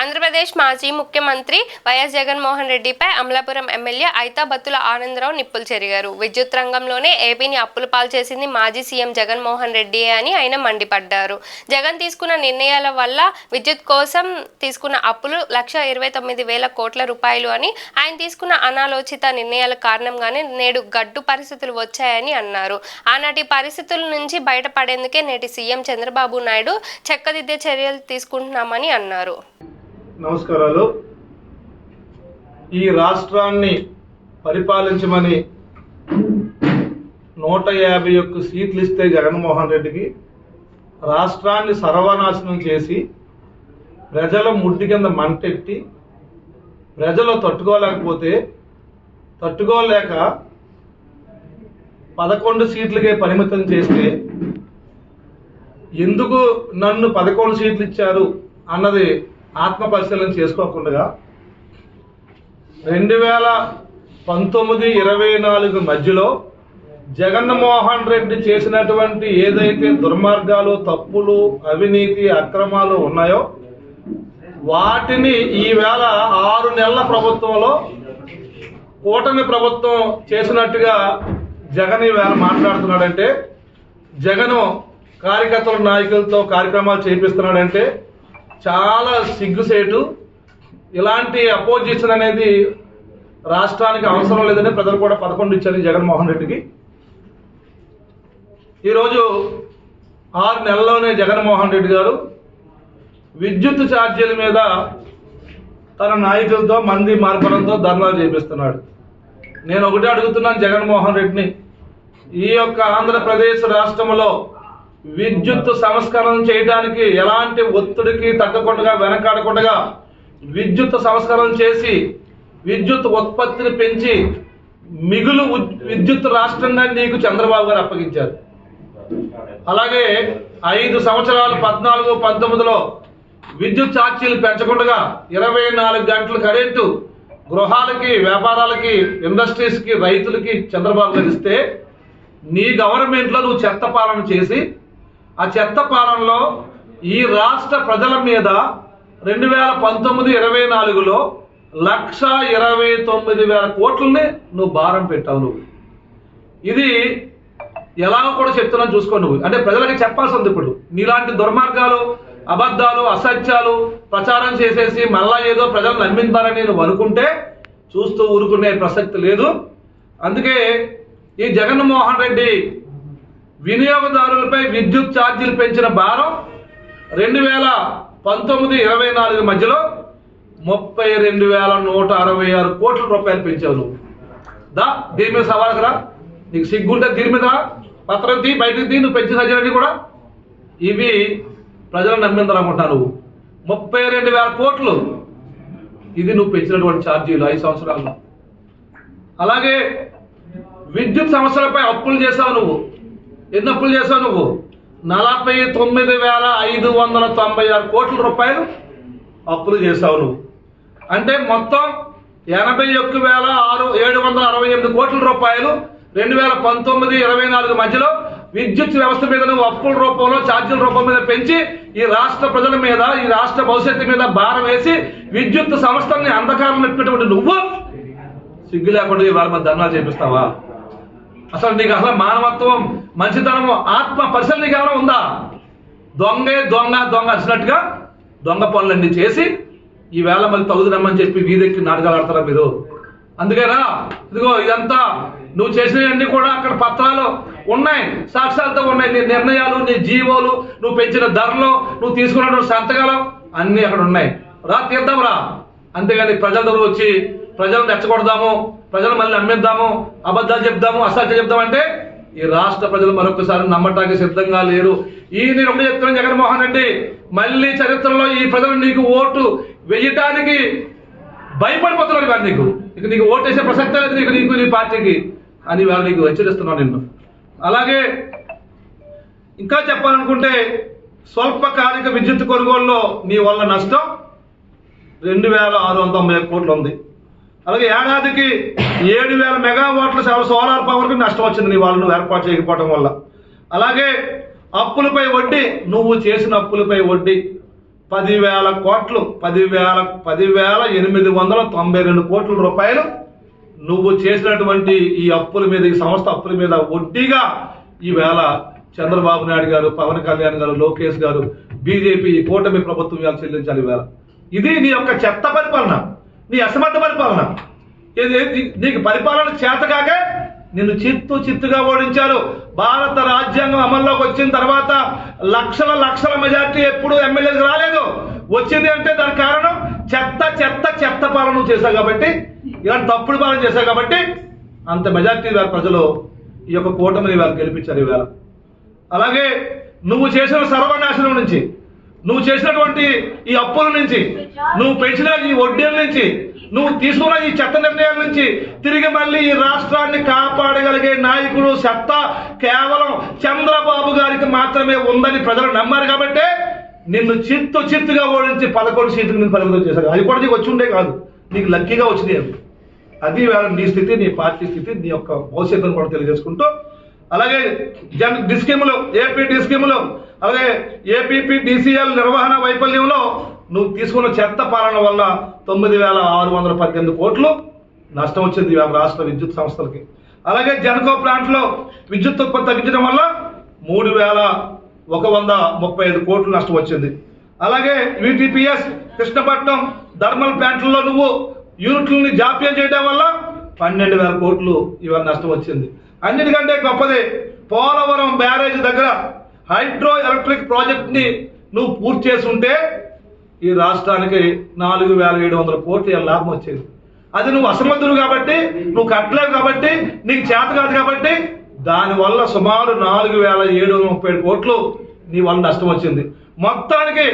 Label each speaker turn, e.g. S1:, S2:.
S1: ఆంధ్రప్రదేశ్ మాజీ ముఖ్యమంత్రి వైఎస్ జగన్మోహన్ రెడ్డిపై అమలాపురం ఎమ్మెల్యే ఐతా బత్తుల ఆనందరావు నిప్పులు చెరిగారు. విద్యుత్ రంగంలోనే ఏపీని అప్పుల పాలు చేసింది మాజీ సీఎం జగన్మోహన్ రెడ్డియే అని ఆయన మండిపడ్డారు. జగన్ తీసుకున్న నిర్ణయాల వల్ల విద్యుత్ కోసం తీసుకున్న అప్పులు 1,29,000 కోట్ల రూపాయలు అని, ఆయన తీసుకున్న అనాలోచిత నిర్ణయాల కారణంగానే నేడు గడ్డు పరిస్థితులు వచ్చాయని అన్నారు. ఆనాటి పరిస్థితుల నుంచి బయటపడేందుకే నేటి సీఎం చంద్రబాబు నాయుడు చెక్కదిద్దే చర్యలు తీసుకుంటున్నామని అన్నారు.
S2: నమస్కారాలు. ఈ రాష్ట్రాన్ని పరిపాలించమని 151 సీట్లు ఇస్తే జగన్మోహన్ రెడ్డికి రాష్ట్రాన్ని సర్వనాశనం చేసి ప్రజల ముడ్డి కింద మంటెట్టి ప్రజలు తట్టుకోలేక 11 సీట్లకే పరిమితం చేస్తే ఎందుకు నన్ను 11 సీట్లు ఇచ్చారు అన్నది ఆత్మ పరిశీలన చేసుకోకుండా 2019-24 మధ్యలో జగన్మోహన్ రెడ్డి చేసినటువంటి ఏదైతే దుర్మార్గాలు, తప్పులు, అవినీతి, అక్రమాలు ఉన్నాయో వాటిని ఈవేళ 6 నెలల ప్రభుత్వంలో కూటమి ప్రభుత్వం చేసినట్టుగా జగన్ ఈవేళ మాట్లాడుతున్నాడంటే, జగను కార్యకర్తల నాయకులతో కార్యక్రమాలు చేపిస్తున్నాడంటే చాలా సిగ్గుసేటు. ఇలాంటి అపోజిషన్ అనేది రాష్ట్రానికి అవసరం లేదని ప్రజలు కూడా 11 ఇచ్చారు జగన్మోహన్ రెడ్డికి. ఈరోజు 6 నెలల్లోనే జగన్మోహన్ రెడ్డి గారు విద్యుత్ ఛార్జీల మీద తన నాయకులతో మంది మార్పులతో ధర్నాలు చేపిస్తున్నాడు. నేను ఒకటే అడుగుతున్నాను జగన్మోహన్ రెడ్డిని, ఈ యొక్క ఆంధ్రప్రదేశ్ రాష్ట్రంలో విద్యుత్ సంస్కరణ చేయడానికి ఎలాంటి ఒత్తిడికి తగ్గకుండా వెనకాడకుండా విద్యుత్ సంస్కరణ చేసి విద్యుత్ ఉత్పత్తిని పెంచి మిగులు విద్యుత్ రాష్ట్రంగా నీకు చంద్రబాబు గారు అప్పగించారు. అలాగే 5 సంవత్సరాలు 14-19లో విద్యుత్ ఛార్జీలు పెంచకుండా 24 గంటల కరెంటు గృహాలకి, వ్యాపారాలకి, ఇండస్ట్రీస్కి, రైతులకి చంద్రబాబు గారు ఇస్తే నీ గవర్నమెంట్లో నువ్వు చెత్త పాలన చేసి ఆ చెత్త పాలనలో ఈ రాష్ట్ర ప్రజల మీద 2019-24లో 1,29,000 కోట్లని నువ్వు భారం పెట్టావు. నువ్వు ఇది ఎలా కూడా చెప్తున్నావు చూసుకో. నువ్వు అంటే ప్రజలకి చెప్పాల్సి ఉంది. ఇప్పుడు నీలాంటి దుర్మార్గాలు, అబద్ధాలు, అసత్యాలు ప్రచారం చేసేసి మళ్ళా ఏదో ప్రజలు నమ్మించారని నువ్వు అనుకుంటే చూస్తూ ఊరుకునే ప్రసక్తి లేదు. అందుకే ఈ జగన్మోహన్ రెడ్డి వినియోగదారులపై విద్యుత్ ఛార్జీలు పెంచిన భారం 2019-24 మధ్యలో 32,166 కోట్ల రూపాయలు పెంచావు నువ్వు. దీని మీద సవాళ్ళకి రా, నీకు సిగ్గుంటే దీని మీద పత్రం తీ, బయటకు తీ, నువ్వు పెంచిన సజ్జలన్నీ కూడా ఇవి ప్రజలు నమ్మిందనుకుంటున్నావు. నువ్వు 32,000 కోట్లు ఇది నువ్వు పెంచినటువంటి ఛార్జీలు 5 సంవత్సరాల్లో. అలాగే విద్యుత్ సమస్యలపై అప్పులు చేసావు నువ్వు. ఎన్ని అప్పులు చేసావు నువ్వు? 49,596 కోట్ల రూపాయలు అప్పులు చేసావు నువ్వు. అంటే మొత్తం 81,768 కోట్ల రూపాయలు 2019-24 మధ్యలో విద్యుత్ వ్యవస్థ మీద నువ్వు అప్పుల రూపంలో, ఛార్జీల రూపం మీద పెంచి ఈ రాష్ట్ర ప్రజల మీద, ఈ రాష్ట్ర భవిష్యత్తు మీద భారం వేసి విద్యుత్ సంస్థల్ని అంధకారం పెట్టినటువంటి నువ్వు సిగ్గు లేకుండా ఇవాళ మన ధర్నాలు చేపిస్తావా? అసలు నీకు అసలు మానవత్వం, మంచితనము, ఆత్మ పరిశీలన నీకు ఎవరో ఉందా? దొంగే దొంగ దొంగ అసినట్టుగా దొంగ పనులన్నీ చేసి ఈవేళ మళ్ళీ తగుదనమ్మని చెప్పి వీధెక్కి నాటకాలు ఆడతారా మీరు? అందుకేనా ఇదిగో ఇదంతా నువ్వు చేసినవన్నీ కూడా అక్కడ పత్రాలు ఉన్నాయి, సాక్ష్యాలతో ఉన్నాయి. నీ నిర్ణయాలు, నీ జీవోలు, నువ్వు పెంచిన ధరలు, నువ్వు తీసుకున్నటువంటి సంతకాలు అన్నీ అక్కడ ఉన్నాయి. రా తీద్దాం రా. అంతేగాని ప్రజల దగ్గర వచ్చి ప్రజలను రెచ్చగొడదాము, ప్రజలు మళ్ళీ నమ్మిద్దాము, అబద్ధాలు చెప్దాము, అసత్యం చెప్దామంటే ఈ రాష్ట్ర ప్రజలు మరొకసారి నమ్మటానికి సిద్ధంగా లేరు. నేను ఒకటి చెప్తున్నాను జగన్మోహన్ రెడ్డి, మళ్ళీ చరిత్రలో ఈ ప్రజలు నీకు ఓటు వేయటానికి భయపడిపోతున్నారు. కానీ నీకు ఓటు వేసే ప్రసక్తే లేదు నీకు నీ పార్టీకి అని వాళ్ళు నీకు హెచ్చరిస్తున్నాను నిన్ను. అలాగే ఇంకా చెప్పాలనుకుంటే స్వల్పకాలిక విద్యుత్ కొనుగోలులో నీ వల్ల నష్టం 2,691 కోట్లు ఉంది. అలాగే ఏడాదికి 7,000 మెగావాట్ల సోలార్ పవర్కి నష్టం వచ్చింది నీ వాళ్ళు నువ్వు ఏర్పాటు చేయకపోవడం వల్ల. అలాగే అప్పులపై వడ్డీ, నువ్వు చేసిన అప్పులపై వడ్డీ 10,000 కోట్లు 10,892 కోట్ల రూపాయలు నువ్వు చేసినటువంటి ఈ అప్పుల మీద, ఈ సంస్థ అప్పుల మీద వడ్డీగా ఈవేళ చంద్రబాబు నాయుడు గారు, పవన్ కళ్యాణ్ గారు, లోకేష్ గారు, బీజేపీ ఈ కూటమి ప్రభుత్వం ఇవాళ చెల్లించాలి. ఈవేళ ఇది నీ యొక్క చెత్త పరిపాలన, నీ అసమర్థ పరిపాలన. నీకు పరిపాలన చేతకాక నిన్ను చిత్తుగా ఓడించారు. భారత రాజ్యాంగం అమల్లోకి వచ్చిన తర్వాత లక్షల మెజార్టీ ఎప్పుడు ఎమ్మెల్యేలకు రాలేదు. వచ్చింది అంటే దానికి కారణం చెత్త పాలన చేశావు కాబట్టి, ఇలాంటి తప్పుడు పాలన చేశావు కాబట్టి అంత మెజార్టీ ప్రజలు ఈ యొక్క కూటమిని వాళ్ళు గెలిపించారు ఈవేళ. అలాగే నువ్వు చేసిన సర్వనాశనం నుంచి, నువ్వు చేసినటువంటి ఈ అప్పుల నుంచి, నువ్వు పెంచిన ఈ వడ్డీల నుంచి, నువ్వు తీసుకున్న ఈ చెత్త నిర్ణయాల నుంచి తిరిగి మళ్ళీ ఈ రాష్ట్రాన్ని కాపాడగలిగే నాయకుడు సత్తా కేవలం చంద్రబాబు గారికి మాత్రమే ఉందని ప్రజలు నమ్మారు కాబట్టి నిన్ను చిత్తుగా ఓడించి 11 సీట్లు నేను పరిమితం చేశారు. అది కూడా నీకు వచ్చి ఉండే కాదు, నీకు లక్కీగా వచ్చినాయి. అది వేళ నీ స్థితి, నీ పార్టీ స్థితి, నీ యొక్క భవిష్యత్తును కూడా తెలియజేసుకుంటూ, అలాగే డిస్కీములు, ఏపీ డిస్కీములు, అలాగే ఏపీపీ డిసిఎల్ నిర్వహణ వైఫల్యంలో నువ్వు తీసుకున్న చెత్త పాలన వల్ల 9,618 కోట్లు నష్టం వచ్చింది రాష్ట్ర విద్యుత్ సంస్థలకి. అలాగే జెన్కో ప్లాంట్లో విద్యుత్ ఉత్పత్తి తగ్గించడం వల్ల 3,135 కోట్లు నష్టం వచ్చింది. అలాగే విటిపిఎస్ కృష్ణపట్నం థర్మల్ ప్లాంట్లలో నువ్వు యూనిట్లని జాప్యం చేయడం వల్ల 12,000 కోట్లు ఇవాళ నష్టం వచ్చింది. అన్నిటికంటే గొప్పది, పోలవరం బ్యారేజ్ దగ్గర హైడ్రో ఎలక్ట్రిక్ ప్రాజెక్ట్ ని నువ్వు పూర్తి చేస్తుంటే ఈ రాష్ట్రానికి 4,700 కోట్లు లాభం వచ్చేది. అది నువ్వు అసమర్థుడు కాబట్టి, నువ్వు కట్టలేవు కాబట్టి, నీకు చేత కాదు కాబట్టి దానివల్ల సుమారు 4,737 కోట్లు నీ వల్ల నష్టం వచ్చింది. మొత్తానికి